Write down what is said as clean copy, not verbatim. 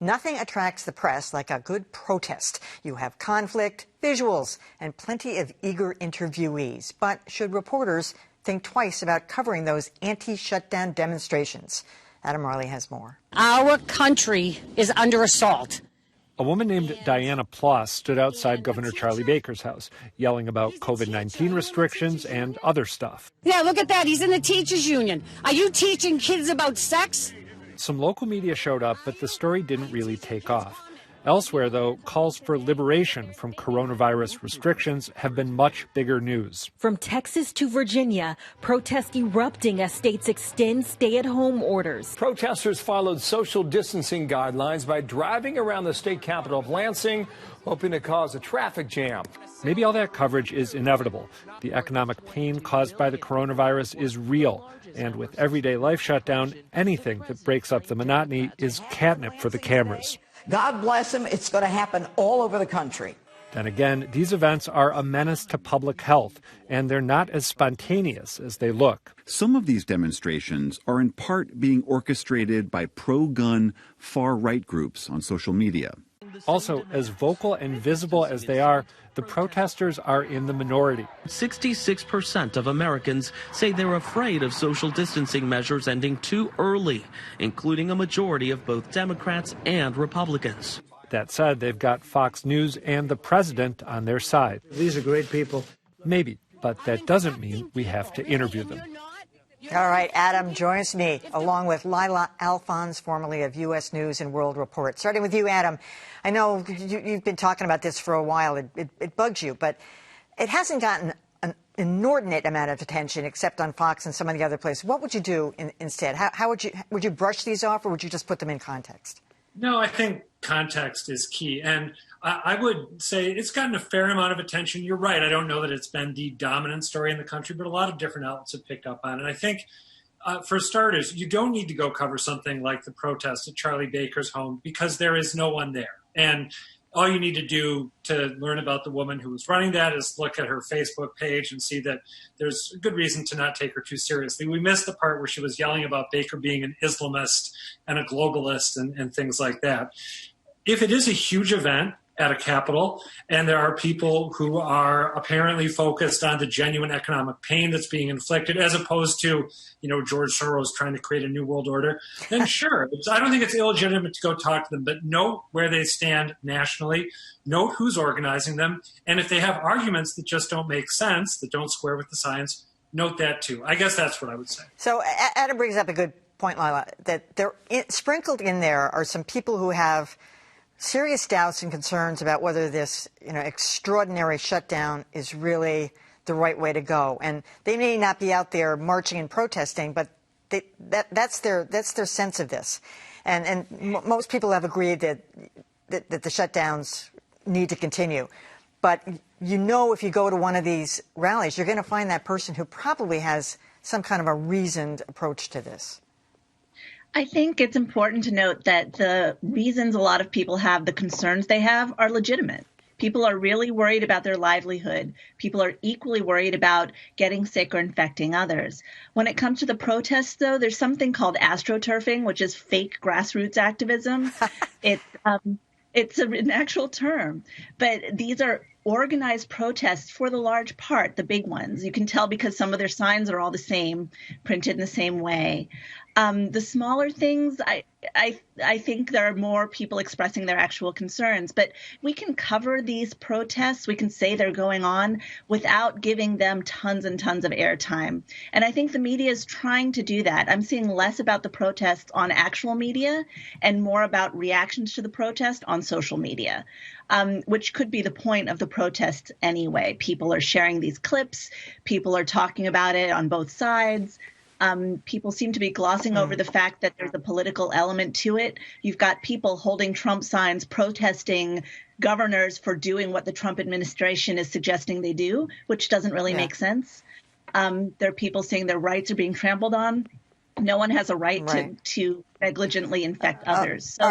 Nothing attracts the press like a good protest. You have conflict, visuals, and plenty of eager interviewees. But should reporters think twice about covering those anti-shutdown demonstrations? Adam Reilly has more. Our country is under assault. A woman named Diana Ploss stood outside Governor Charlie Baker's house, yelling about COVID-19 restrictions and other stuff. Yeah, look at that. He's in the teachers union. Are you teaching kids about sex? Some local media showed up, but the story didn't really take off. Elsewhere, though, calls for liberation from coronavirus restrictions have been much bigger news. From Texas to Virginia, protests erupting as states extend stay-at-home orders. Protesters followed social distancing guidelines by driving around the state capital of Lansing, hoping to cause a traffic jam. Maybe all that coverage is inevitable. The economic pain caused by the coronavirus is real. And with everyday life shut down, anything that breaks up the monotony is catnip for the cameras. God bless them. It's going to happen all over the country. Then again, these events are a menace to public health, and they're not as spontaneous as they look. Some of these demonstrations are in part being orchestrated by pro-gun, far-right groups on social media. Also, as vocal and visible as they are, the protesters are in the minority. 66% of Americans say they're afraid of social distancing measures ending too early, including a majority of both Democrats and Republicans. That said, they've got Fox News and the president on their side. These are great people. Maybe, but that doesn't mean we have to interview them. All right, Adam joins me, along with Lylah Alphonse, formerly of U.S. News and World Report. Starting with you, Adam. I know you've been talking about this for a while. It bugs you, but it hasn't gotten an inordinate amount of attention except on Fox and some of the other places. What would you do instead? How would you brush these off, or would you just put them in context? No, I think context is key. And I would say it's gotten a fair amount of attention. You're right. I don't know that it's been the dominant story in the country, but a lot of different outlets have picked up on it. And I think, for starters, you don't need to go cover something like the protest at Charlie Baker's home because there is no one there. And all you need to do to learn about the woman who was running that is look at her Facebook page and see that there's a good reason to not take her too seriously. We missed the part where she was yelling about Baker being an Islamist and a globalist and things like that. If it is a huge event at a capital and there are people who are apparently focused on the genuine economic pain that's being inflicted as opposed to, George Soros trying to create a new world order, then sure. I don't think it's illegitimate to go talk to them, but note where they stand nationally, note who's organizing them, and if they have arguments that just don't make sense, that don't square with the science, note that too. I guess that's what I would say. So Adam brings up a good point, Lylah, that sprinkled in there are some people who have serious doubts and concerns about whether this, extraordinary shutdown is really the right way to go. And they may not be out there marching and protesting, but that's their sense of this. And most people have agreed that the shutdowns need to continue. But if you go to one of these rallies, you're going to find that person who probably has some kind of a reasoned approach to this. I think it's important to note that the reasons a lot of people have, the concerns they have, are legitimate. People are really worried about their livelihood. People are equally worried about getting sick or infecting others. When it comes to the protests, though, there's something called astroturfing, which is fake grassroots activism. It's an actual term. But these are organized protests for the large part, the big ones. You can tell because some of their signs are all the same, printed in the same way. The smaller things, I think there are more people expressing their actual concerns, but we can cover these protests. We can say they're going on without giving them tons and tons of airtime. And I think the media is trying to do that. I'm seeing less about the protests on actual media and more about reactions to the protest on social media, which could be the point of the protests anyway. People are sharing these clips. People are talking about it on both sides. People seem to be glossing over the fact that there's a political element to it. You've got people holding Trump signs protesting governors for doing what the Trump administration is suggesting they do, which doesn't really make sense. There are people saying their rights are being trampled on. No one has a right to negligently infect others. So